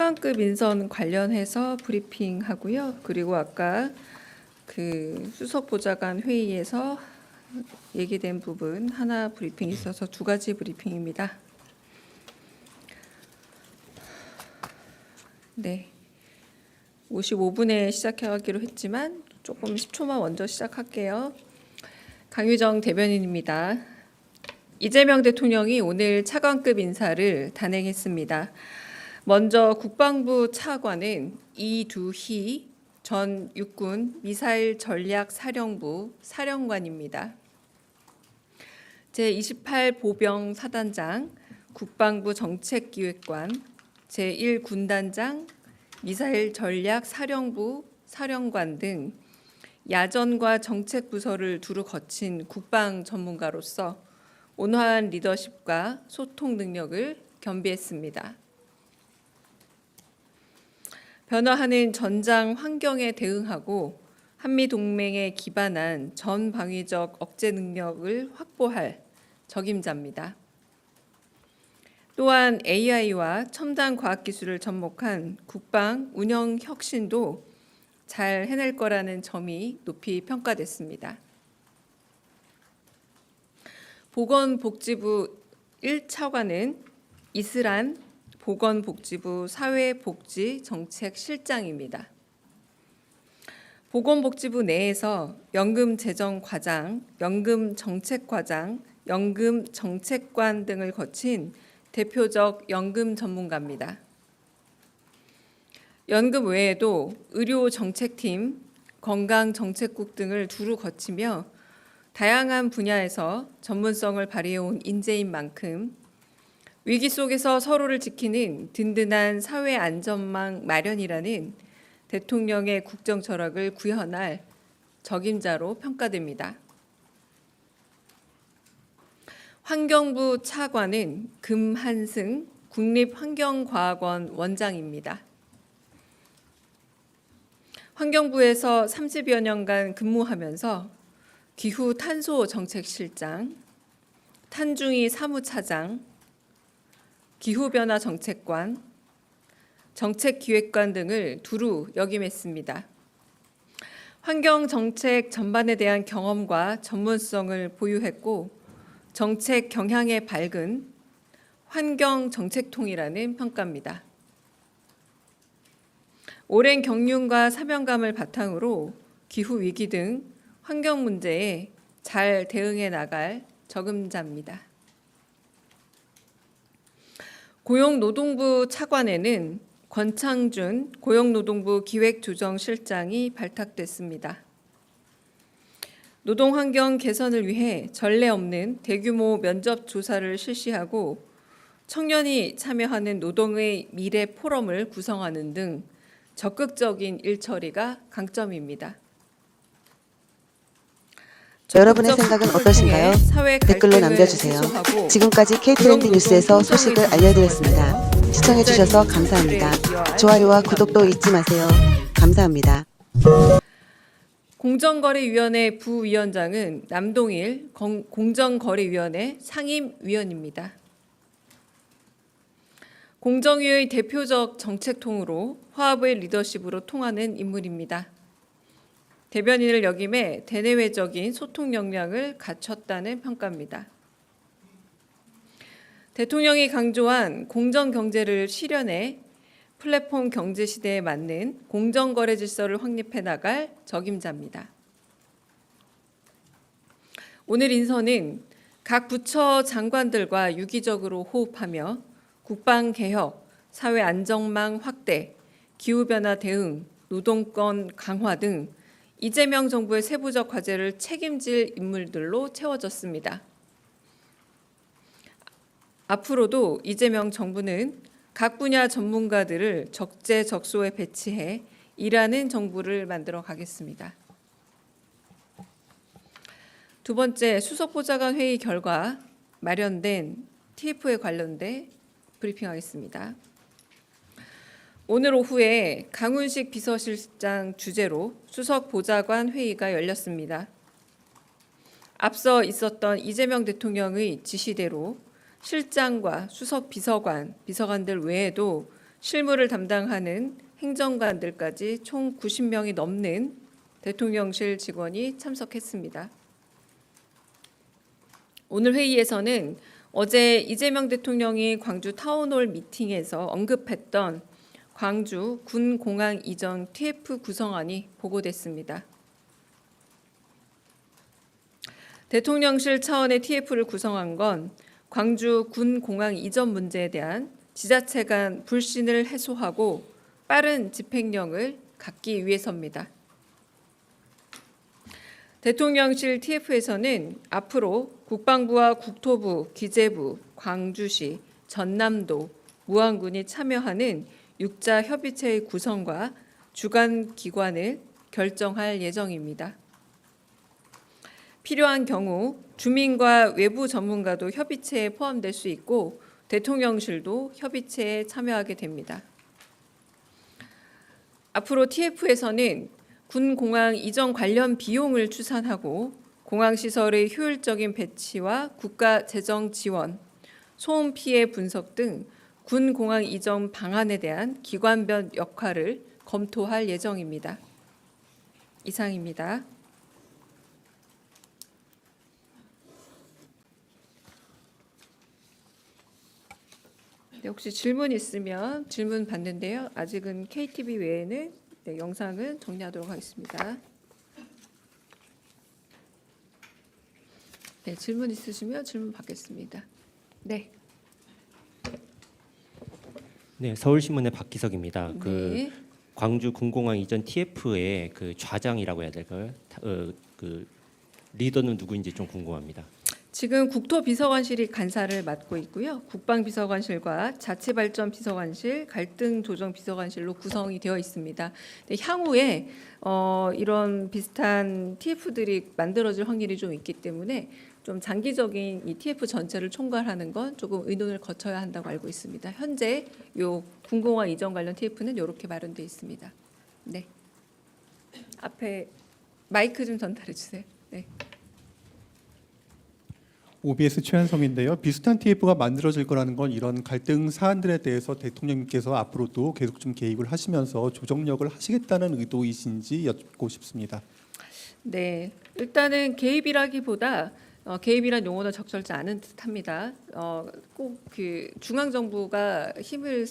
차관급 인선 관련해서 브리핑하고요. 그리고 아까 그 수석보좌관 회의에서 얘기된 부분 하나 브리핑이 있어서 두 가지 브리핑입니다. 네, 55분에 시작하기로 했지만 조금 10초만 먼저 시작할게요. 강유정 대변인입니다. 이재명 대통령이 오늘 차관급 인사를 단행했습니다. 먼저 국방부 차관은 이두희 전 육군 미사일 전략 사령부 사령관입니다. 제28 보병 사단장, 국방부 정책기획관, 제1군단장, 미사일 전략 사령부 사령관 등 야전과 정책부서를 두루 거친 국방 전문가로서 온화한 리더십과 소통 능력을 겸비했습니다. 변화하는 전장 환경에 대응하고 한미동맹에 기반한 전방위적 억제 능력을 확보할 적임자입니다. 또한 AI와 첨단 과학기술을 접목한 국방 운영 혁신도 잘 해낼 거라는 점이 높이 평가됐습니다. 보건복지부 1차관은 이슬한 보건복지부 사회복지정책실장입니다. 보건복지부 내에서 연금재정과장, 연금정책과장, 연금정책관 등을 거친 대표적 연금 전문가입니다. 연금 외에도 의료정책팀, 건강정책국 등을 두루 거치며 다양한 분야에서 전문성을 발휘해온 인재인 만큼 위기 속에서 서로를 지키는 든든한 사회 안전망 마련이라는 대통령의 국정 철학을 구현할 적임자로 평가됩니다. 환경부 차관은 금한승 국립환경과학원 원장입니다. 환경부에서 30여 년간 근무하면서 기후 탄소 정책실장, 탄중이 사무차장, 기후변화 정책관, 정책기획관 등을 두루 역임했습니다. 환경정책 전반에 대한 경험과 전문성을 보유했고 정책 경향에 밝은 환경정책통이라는 평가입니다. 오랜 경륜과 사명감을 바탕으로 기후위기 등 환경 문제에 잘 대응해 나갈 적임자입니다. 고용노동부 차관에는 권창준 고용노동부 기획조정실장이 발탁됐습니다. 노동환경 개선을 위해 전례 없는 대규모 면접 조사를 실시하고 청년이 참여하는 노동의 미래 포럼을 구성하는 등 적극적인 일처리가 강점입니다. 여러분의 생각은 어떠신가요? 댓글로 남겨주세요. 지금까지 K-트렌드 뉴스에서 소식을 알려드렸습니다. 시청해주셔서 감사합니다. 좋아요와 구독도 잊지 마세요. 감사합니다. 공정거래위원회 부위원장은 남동일 공정거래위원회 상임위원입니다. 공정위의 대표적 정책통으로 화합의 리더십으로 통하는 인물입니다. 대변인을 역임해 대내외적인 소통 역량을 갖췄다는 평가입니다. 대통령이 강조한 공정경제를 실현해 플랫폼 경제 시대에 맞는 공정거래 질서를 확립해 나갈 적임자입니다. 오늘 인선은 각 부처 장관들과 유기적으로 호흡하며 국방개혁, 사회안전망 확대, 기후변화 대응, 노동권 강화 등 이재명 정부의 세부적 과제를 책임질 인물들로 채워졌습니다. 앞으로도 이재명 정부는 각 분야 전문가들을 적재적소에 배치해 일하는 정부를 만들어 가겠습니다. 두 번째, 수석보좌관 회의 결과 마련된 TF에 관련돼 브리핑하겠습니다. 오늘 오후에 강훈식 비서실장 주재로 수석보좌관 회의가 열렸습니다. 앞서 있었던 이재명 대통령의 지시대로 실장과 수석 비서관, 비서관들 외에도 실무를 담당하는 행정관들까지 총 90명이 넘는 대통령실 직원이 참석했습니다. 오늘 회의에서는 어제 이재명 대통령이 광주 타운홀 미팅에서 언급했던 광주 군공항 이전 TF 구성안이 보고됐습니다. 대통령실 차원의 TF를 구성한 건 광주 군공항 이전 문제에 대한 지자체 간 불신을 해소하고 빠른 집행력을 갖기 위해서입니다. 대통령실 TF에서는 앞으로 국방부와 국토부, 기재부, 광주시, 전남도, 무안군이 참여하는 육자 협의체의 구성과 주관 기관을 결정할 예정입니다. 필요한 경우 주민과 외부 전문가도 협의체에 포함될 수 있고 대통령실도 협의체에 참여하게 됩니다. 앞으로 TF에서는 군공항 이전 관련 비용을 추산하고 공항시설의 효율적인 배치와 국가 재정 지원, 소음 피해 분석 등 군공항 이전 방안에 대한 기관별 역할을 검토할 예정입니다. 이상입니다. 네, 혹시 질문 있으면 질문 받는데요. 아직은 KTV 외에는 영상은 정리하도록 하겠습니다. 네, 질문 있으시면 질문 받겠습니다. 네. 네, 서울신문의 박기석입니다. 네. 광주 군공항 이전 TF의 그 좌장이라고 해야 될까요? 그 리더는 누구인지 좀 궁금합니다. 지금 국토비서관실이 간사를 맡고 있고요. 국방비서관실과 자치발전비서관실, 갈등조정비서관실로 구성이 되어 있습니다. 향후에 이런 비슷한 TF들이 만들어질 확률이 좀 있기 때문에 좀 장기적인 이 TF 전체를 총괄하는 건 조금 의논을 거쳐야 한다고 알고 있습니다. 현재 요 군공항 이전 관련 TF는 이렇게 마련되어 있습니다. 네. 앞에 마이크 좀 전달해 주세요. 네. OBS 최현성인데요. 비슷한 TF가 만들어질 거라는 건 이런 갈등 사안들에 대해서 대통령님께서 앞으로도 계속 좀 개입을 하시면서 조정력을 하시겠다는 의도이신지 여쭙고 싶습니다. 네, 일단은 개입이라기보다 개입이란 용어는 적절치 않은 듯합니다. 꼭 그 중앙 정부가 힘을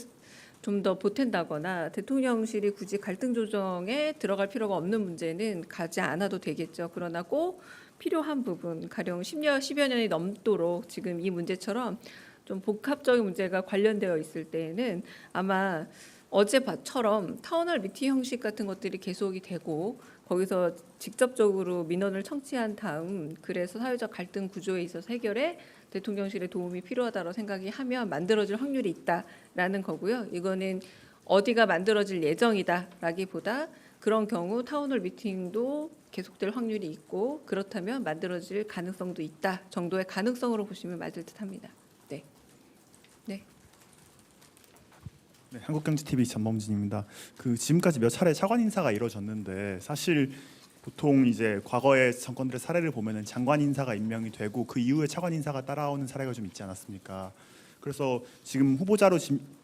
좀 더 보탠다거나 대통령실이 굳이 갈등 조정에 들어갈 필요가 없는 문제는 가지 않아도 되겠죠. 그러나 꼭 필요한 부분, 가령 10여 년이 넘도록 지금 이 문제처럼 좀 복합적인 문제가 관련되어 있을 때에는 아마 어제처럼 타운홀 미팅 형식 같은 것들이 계속이 되고 거기서 직접적으로 민원을 청취한 다음 그래서 사회적 갈등 구조에 있어서 해결에 대통령실의 도움이 필요하다고 생각이 하면 만들어질 확률이 있다라는 거고요. 이거는 어디가 만들어질 예정이다라기보다 그런 경우 타운홀 미팅도 계속될 확률이 있고 그렇다면 만들어질 가능성도 있다 정도의 가능성으로 보시면 맞을 듯합니다. 네. 네. 네, 한국경제TV 전범진입니다. 지금까지 몇 차례 차관 인사가 이루어졌는데 사실 보통 이제 과거의 정권들의 사례를 보면은 장관 인사가 임명이 되고 그 이후에 차관 인사가 따라오는 사례가 좀 있지 않았습니까? 그래서 지금 후보자로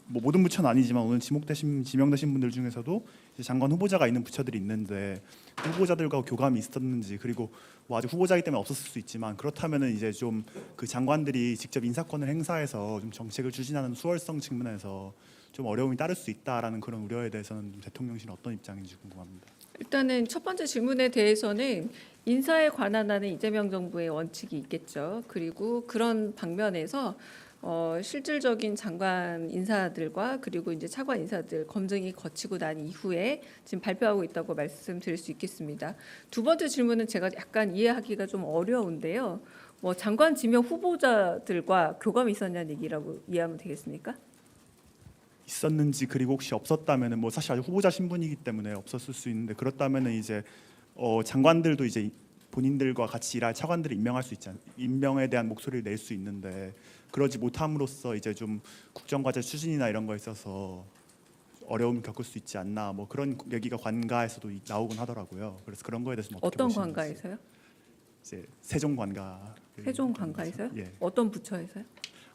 뭐 모든 부처는 아니지만 오늘 지명되신 분들 중에서도 이제 장관 후보자가 있는 부처들이 있는데 그 후보자들과 교감이 있었는지 그리고 뭐 아직 후보자이기 때문에 없었을 수 있지만 그렇다면은 이제 좀 그 장관들이 직접 인사권을 행사해서 좀 정책을 추진하는 수월성 측면에서 좀 어려움이 따를 수 있다라는 그런 우려에 대해서는 대통령실은 어떤 입장인지 궁금합니다. 일단은 첫 번째 질문에 대해서는 인사에 관한 하는 이재명 정부의 원칙이 있겠죠. 그리고 그런 방면에서 실질적인 장관 인사들과 그리고 이제 차관 인사들 검증이 거치고 난 이후에 지금 발표하고 있다고 말씀드릴 수 있겠습니다. 두 번째 질문은 제가 약간 이해하기가 좀 어려운데요. 뭐 장관 지명 후보자들과 교감이 있었냐는 얘기라고 이해하면 되겠습니까? 있었는지 그리고 혹시 없었다면은 뭐 사실 아직 후보자 신분이기 때문에 없었을 수 있는데 그렇다면은 이제 장관들도 이제 본인들과 같이 일할 차관들을 임명할 수 있지 임명에 대한 목소리를 낼 수 있는데 그러지 못함으로써 이제 좀 국정과제 추진이나 이런 거에 있어서 어려움을 겪을 수 있지 않나 뭐 그런 얘기가 관가에서도 나오곤 하더라고요. 그래서 그런 거에 대해서 어떻게 어떤 보시는지. 관가에서요? 이제 세종 관가. 세종 관가에서요? 예. 어떤 부처에서요?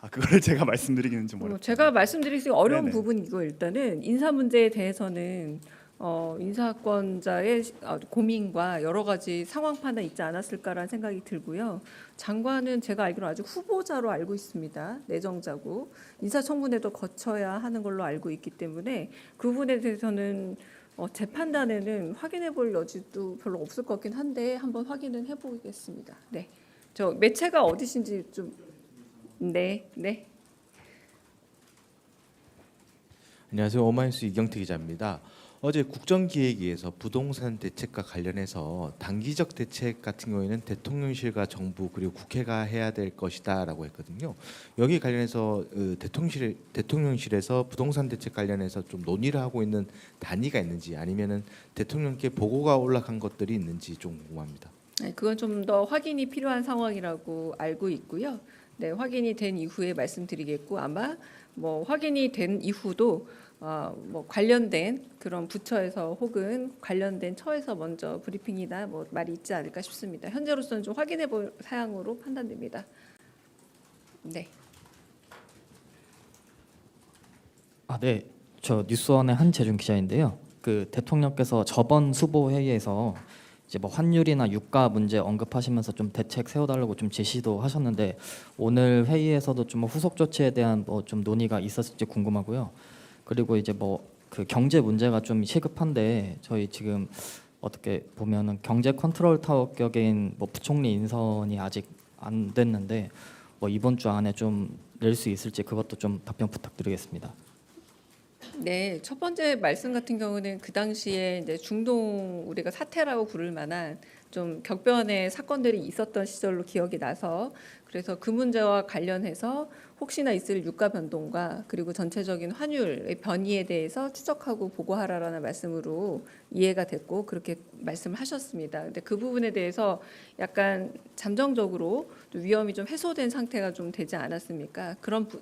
그거를 제가 말씀드리기는 좀 어렵죠. 제가 말씀드리기 어려운 네네. 부분이고 일단은 인사 문제에 대해서는 인사권자의 고민과 여러 가지 상황 판단 있지 않았을까라는 생각이 들고요. 장관은 제가 알기로 아직 후보자로 알고 있습니다. 내정자고 인사청문회도 거쳐야 하는 걸로 알고 있기 때문에 그 부분에 대해서는 제 판단에는 확인해 볼 여지도 별로 없을 것 같긴 한데 한번 확인은 해보겠습니다. 네, 저 매체가 어디신지 좀 네. 안녕하세요. 오마이뉴스 이경태 기자입니다. 어제 국정기획위에서 부동산 대책과 관련해서 단기적 대책 같은 경우에는 대통령실과 정부 그리고 국회가 해야 될 것이다라고 했거든요. 여기 관련해서 대통령실에서 부동산 대책 관련해서 좀 논의를 하고 있는 단위가 있는지 아니면은 대통령께 보고가 올라간 것들이 있는지 좀 궁금합니다. 네, 그건 좀 더 확인이 필요한 상황이라고 알고 있고요. 네, 확인이 된 이후에 말씀드리겠고 아마 뭐 확인이 된 이후도 뭐 관련된 그런 부처에서 혹은 관련된 처에서 먼저 브리핑이나 뭐 말이 있지 않을까 싶습니다. 현재로서는 좀 확인해 볼 사항으로 판단됩니다. 네. 네. 저 뉴스원의 한재준 기자인데요. 그 대통령께서 저번 수보 회의에서 이제 뭐 환율이나 유가 문제 언급하시면서 좀 대책 세워달라고 좀 제시도 하셨는데 오늘 회의에서도 좀 후속 조치에 대한 뭐 좀 논의가 있었을지 궁금하고요. 그리고 이제 뭐 그 경제 문제가 좀 시급한데 저희 지금 어떻게 보면은 경제 컨트롤 타워 격인 뭐 부총리 인선이 아직 안 됐는데 뭐 이번 주 안에 좀 낼 수 있을지 그것도 좀 답변 부탁드리겠습니다. 네, 첫 번째 말씀 같은 경우는 그 당시에 이제 중동 우리가 사태라고 부를 만한 좀 격변의 사건들이 있었던 시절로 기억이 나서 그래서 그 문제와 관련해서 혹시나 있을 유가 변동과 그리고 전체적인 환율의 변이에 대해서 추적하고 보고하라라는 말씀으로 이해가 됐고 그렇게 말씀을 하셨습니다. 근데 그 부분에 대해서 약간 잠정적으로 위험이 좀 해소된 상태가 좀 되지 않았습니까?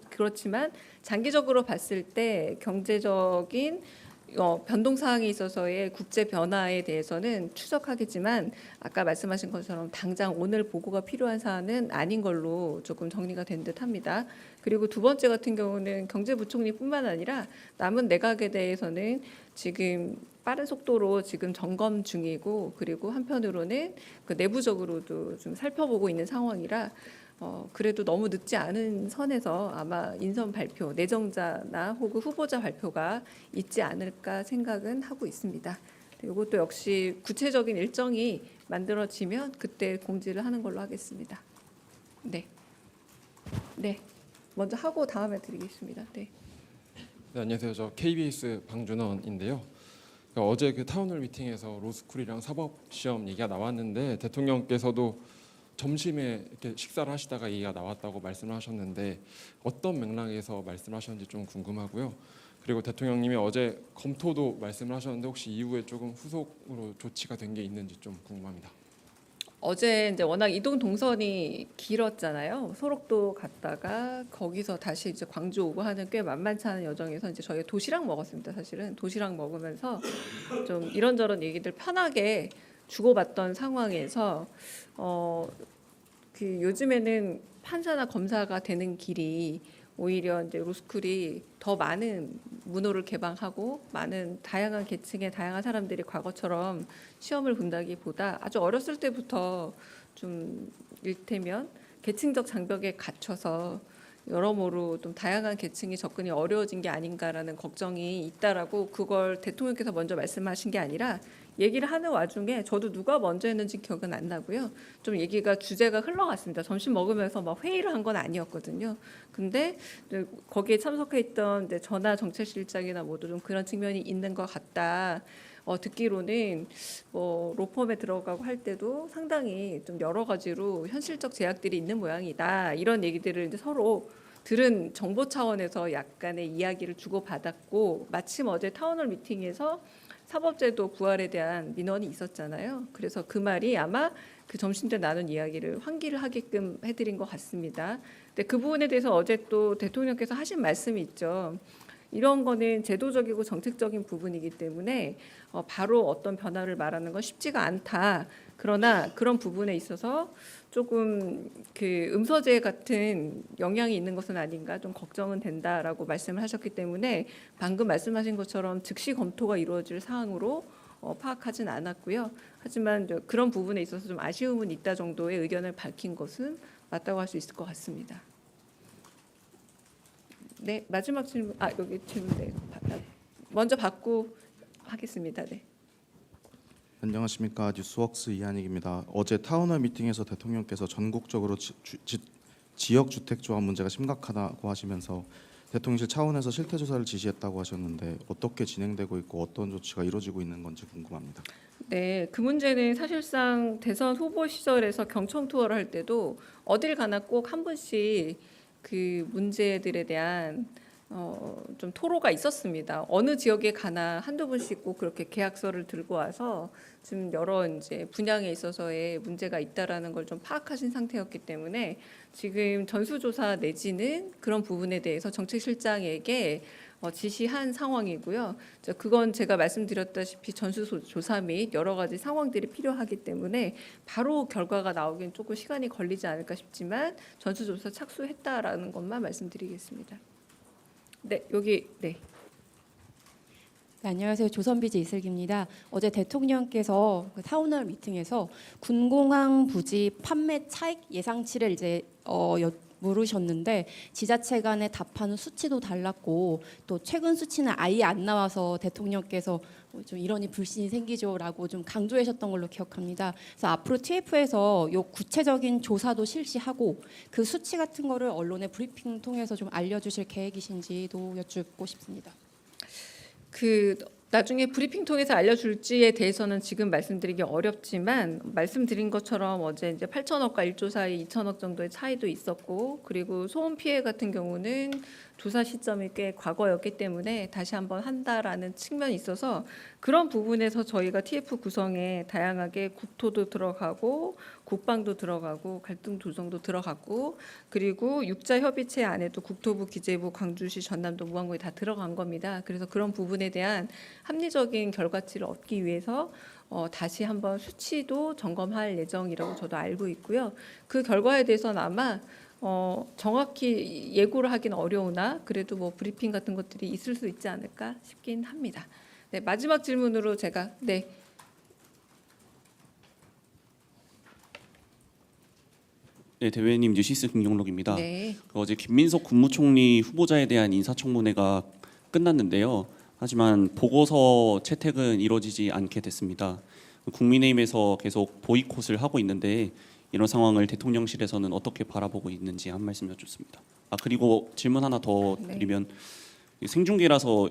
그렇지만 장기적으로 봤을 때 경제적인 변동 사항에 있어서의 국제 변화에 대해서는 추적하겠지만 아까 말씀하신 것처럼 당장 오늘 보고가 필요한 사안은 아닌 걸로 조금 정리가 된 듯합니다. 그리고 두 번째 같은 경우는 경제부총리뿐만 아니라 남은 내각에 대해서는 지금 빠른 속도로 지금 점검 중이고 그리고 한편으로는 그 내부적으로도 좀 살펴보고 있는 상황이라 그래도 너무 늦지 않은 선에서 아마 인선 발표, 내정자나 혹은 후보자 발표가 있지 않을까 생각은 하고 있습니다. 이것도 역시 구체적인 일정이 만들어지면 그때 공지를 하는 걸로 하겠습니다. 네, 먼저 하고 다음에 드리겠습니다. 네. 네, 안녕하세요. 저 KBS 방준원인데요. 그러니까 어제 그 타운홀 미팅에서 로스쿨이랑 사법시험 얘기가 나왔는데 대통령께서도 점심에 이렇게 식사를 하시다가 얘기가 나왔다고 말씀을 하셨는데 어떤 맥락에서 말씀하셨는지 좀 궁금하고요. 그리고 대통령님이 어제 검토도 말씀을 하셨는데 혹시 이후에 조금 후속으로 조치가 된 게 있는지 좀 궁금합니다. 어제 이제 워낙 이동 동선이 길었잖아요. 소록도 갔다가 거기서 다시 이제 광주 오고 하는 꽤 만만치 않은 여정에서 이제 저희가 도시락 먹었습니다. 사실은 도시락 먹으면서 좀 이런저런 얘기들 편하게 주고받던 상황에서 그 요즘에는 판사나 검사가 되는 길이 오히려 이제 로스쿨이 더 많은 문호를 개방하고 많은 다양한 계층의 다양한 사람들이 과거처럼 시험을 본다기보다 아주 어렸을 때부터 좀 일테면 계층적 장벽에 갇혀서 여러모로 좀 다양한 계층이 접근이 어려워진 게 아닌가라는 걱정이 있다라고 그걸 대통령께서 먼저 말씀하신 게 아니라 얘기를 하는 와중에 저도 누가 먼저 했는지 기억은 안 나고요. 좀 얘기가 주제가 흘러갔습니다. 점심 먹으면서 막 회의를 한 건 아니었거든요. 근데 거기에 참석했던 이제 전하 정책실장이나 모두 좀 그런 측면이 있는 것 같다. 듣기로는 로펌에 들어가고 할 때도 상당히 좀 여러 가지로 현실적 제약들이 있는 모양이다. 이런 얘기들을 이제 서로 들은 정보 차원에서 약간의 이야기를 주고받았고 마침 어제 타운홀 미팅에서 사법제도 부활에 대한 민원이 있었잖아요. 그래서 그 말이 아마 그 점심때 나눈 이야기를 환기를 하게끔 해드린 것 같습니다. 근데 그 부분에 대해서 어제 또 대통령께서 하신 말씀이 있죠. 이런 거는 제도적이고 정책적인 부분이기 때문에 바로 어떤 변화를 말하는 건 쉽지가 않다. 그러나 그런 부분에 있어서 조금 그 음서제 같은 영향이 있는 것은 아닌가 좀 걱정은 된다라고 말씀을 하셨기 때문에 방금 말씀하신 것처럼 즉시 검토가 이루어질 사항으로 파악하진 않았고요. 하지만 그런 부분에 있어서 좀 아쉬움은 있다 정도의 의견을 밝힌 것은 맞다고 할 수 있을 것 같습니다. 네, 마지막 질문. 여기 질문 네. 먼저 받고 하겠습니다. 네. 안녕하십니까. 뉴스웍스 이한익입니다. 어제 타운홀 미팅에서 대통령께서 전국적으로 지역 주택 조합 문제가 심각하다고 하시면서 대통령실 차원에서 실태 조사를 지시했다고 하셨는데 어떻게 진행되고 있고 어떤 조치가 이루어지고 있는 건지 궁금합니다. 네, 그 문제는 사실상 대선 후보 시절에서 경청 투어를 할 때도 어딜 가나 꼭 한 분씩 그 문제들에 대한 좀 토로가 있었습니다. 어느 지역에 가나 한두 분씩 꼭 그렇게 계약서를 들고 와서 지금 여러 이제 분양에 있어서의 문제가 있다라는 걸 좀 파악하신 상태였기 때문에 지금 전수조사 내지는 그런 부분에 대해서 정책실장에게 지시한 상황이고요. 그건 제가 말씀드렸다시피 전수조사 및 여러 가지 상황들이 필요하기 때문에 바로 결과가 나오기엔 조금 시간이 걸리지 않을까 싶지만 전수조사 착수했다라는 것만 말씀드리겠습니다. 네, 여기 네. 네, 안녕하세요. 조선비즈 이슬기입니다. 어제 대통령께서 그 타운홀 미팅에서 군공항 부지 판매 차익 예상치를 이제 물으셨는데 지자체 간에 답하는 수치도 달랐고 또 최근 수치는 아예 안 나와서 대통령께서 좀 이러니 불신이 생기죠라고 좀 강조하셨던 걸로 기억합니다. 그래서 앞으로 TF에서 요 구체적인 조사도 실시하고 그 수치 같은 거를 언론의 브리핑 통해서 좀 알려주실 계획이신지도 여쭙고 싶습니다. 나중에 브리핑 통해서 알려줄지에 대해서는 지금 말씀드리기 어렵지만 말씀드린 것처럼 어제 이제 8천억과 1조 사이 2천억 정도의 차이도 있었고 그리고 소음 피해 같은 경우는 조사 시점이 꽤 과거였기 때문에 다시 한번 한다라는 측면이 있어서 그런 부분에서 저희가 TF 구성에 다양하게 국토도 들어가고 국방도 들어가고 갈등 조정도 들어갔고 그리고 육자 협의체 안에도 국토부, 기재부, 광주시, 전남도, 무안군이 다 들어간 겁니다. 그래서 그런 부분에 대한 합리적인 결과치를 얻기 위해서 다시 한번 수치도 점검할 예정이라고 저도 알고 있고요. 그 결과에 대해서는 아마 정확히 예고를 하긴 어려우나 그래도 뭐 브리핑 같은 것들이 있을 수 있지 않을까 싶긴 합니다. 네, 마지막 질문으로 제가 네. 네, 대변인 뉴시스 김경록입니다. 네. 어제 김민석 국무총리 후보자에 대한 인사청문회가 끝났는데요. 하지만 보고서 채택은 이루어지지 않게 됐습니다. 국민의힘에서 계속 보이콧을 하고 있는데 이런 상황을 대통령실에서는 어떻게 바라보고 있는지 한 말씀 여쭙습니다. 그리고 질문 하나 더 드리면 생중계라서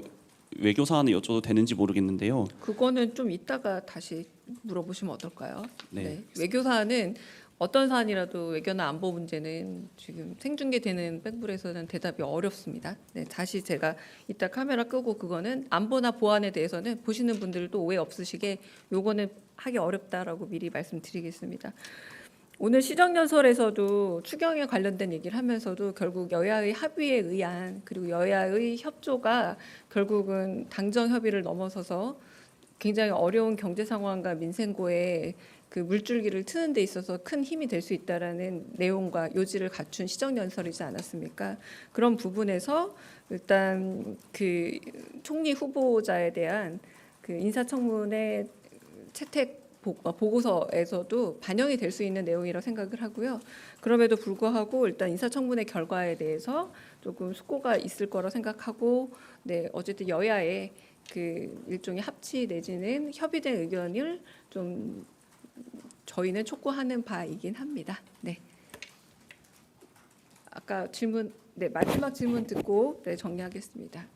외교 사안을 여쭤도 되는지 모르겠는데요. 그거는 좀 이따가 다시 물어보시면 어떨까요? 네. 외교 사안은 어떤 사안이라도 외교나 안보 문제는 지금 생중계되는 백불에서는 대답이 어렵습니다. 네, 다시 제가 이따 카메라 끄고 그거는 안보나 보안에 대해서는 보시는 분들도 오해 없으시게 요거는 하기 어렵다라고 미리 말씀드리겠습니다. 오늘 시정연설에서도 추경에 관련된 얘기를 하면서도 결국 여야의 합의에 의한 그리고 여야의 협조가 결국은 당정 협의를 넘어서서 굉장히 어려운 경제 상황과 민생고에 그 물줄기를 트는 데 있어서 큰 힘이 될 수 있다라는 내용과 요지를 갖춘 시정연설이지 않았습니까? 그런 부분에서 일단 그 총리 후보자에 대한 그 인사청문회 채택 보고서에서도 반영이 될 수 있는 내용이라고 생각을 하고요. 그럼에도 불구하고 일단 인사청문회 결과에 대해서 조금 숙고가 있을 거라 생각하고, 네, 어쨌든 여야의 그 일종의 합치 내지는 협의된 의견을 좀 저희는 촉구하는 바이긴 합니다. 네. 아까 질문, 네, 마지막 질문 듣고 네, 정리하겠습니다.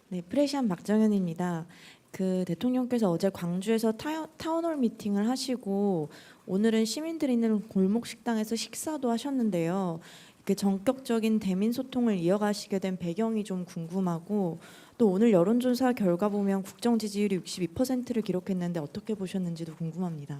네, 프레시안 박정현입니다. 그 대통령께서 어제 광주에서 타운홀 미팅을 하시고 오늘은 시민들이 있는 골목 식당에서 식사도 하셨는데요. 그 전격적인 대민 소통을 이어가시게 된 배경이 좀 궁금하고, 또 오늘 여론조사 결과 보면 국정 지지율이 62%를 기록했는데 어떻게 보셨는지도 궁금합니다.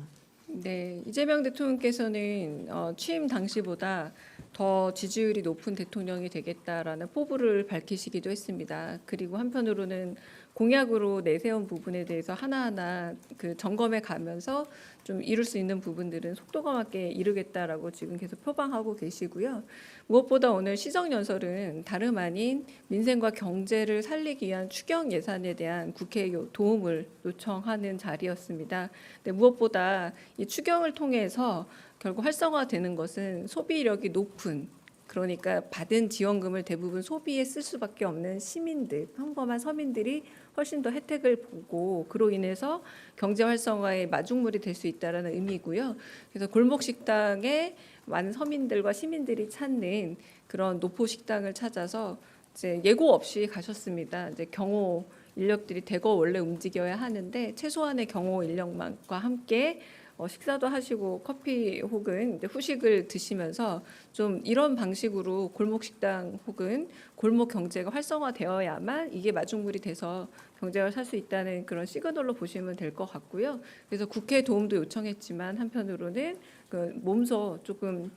네, 이재명 대통령께서는 취임 당시보다 더 지지율이 높은 대통령이 되겠다라는 포부를 밝히시기도 했습니다. 그리고 한편으로는 공약으로 내세운 부분에 대해서 하나하나 그 점검해 가면서 좀 이룰 수 있는 부분들은 속도가 맞게 이루겠다라고 지금 계속 표방하고 계시고요. 무엇보다 오늘 시정연설은 다름 아닌 민생과 경제를 살리기 위한 추경 예산에 대한 국회의 도움을 요청하는 자리였습니다. 근데 무엇보다 이 추경을 통해서 결국 활성화되는 것은 소비력이 높은, 그러니까 받은 지원금을 대부분 소비에 쓸 수밖에 없는 시민들, 평범한 서민들이 훨씬 더 혜택을 보고 그로 인해서 경제 활성화의 마중물이 될 수 있다라는 의미고요. 그래서 골목 식당에 많은 서민들과 시민들이 찾는 그런 노포 식당을 찾아서 이제 예고 없이 가셨습니다. 이제 경호 인력들이 대거 원래 움직여야 하는데 최소한의 경호 인력만과 함께 식사도 하시고 커피 혹은 이제 후식을 드시면서 좀 이런 방식으로 골목 식당 혹은 골목 경제가 활성화되어야만 이게 마중물이 돼서 경제가 살 수 있다는 그런 시그널로 보시면 될 것 같고요. 그래서 국회 도움도 요청했지만 한편으로는 그 몸소 조금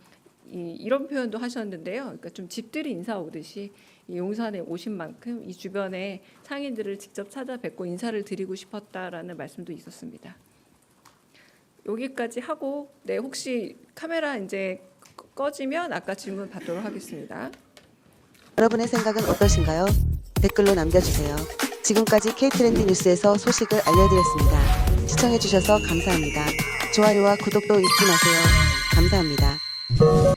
이런 표현도 하셨는데요. 그러니까 좀 집들이 인사 오듯이 이 용산에 오신 만큼 이 주변에 상인들을 직접 찾아뵙고 인사를 드리고 싶었다라는 말씀도 있었습니다. 여기까지 하고 혹시 카메라 이제 꺼지면 아까 질문 받도록 하겠습니다. 여러분의 생각은 어떠신가요? 댓글로 남겨주세요. 지금까지 K-트렌디 뉴스에서 소식을 알려드렸습니다. 시청해주셔서 감사합니다. 좋아요와 구독도 잊지 마세요. 감사합니다.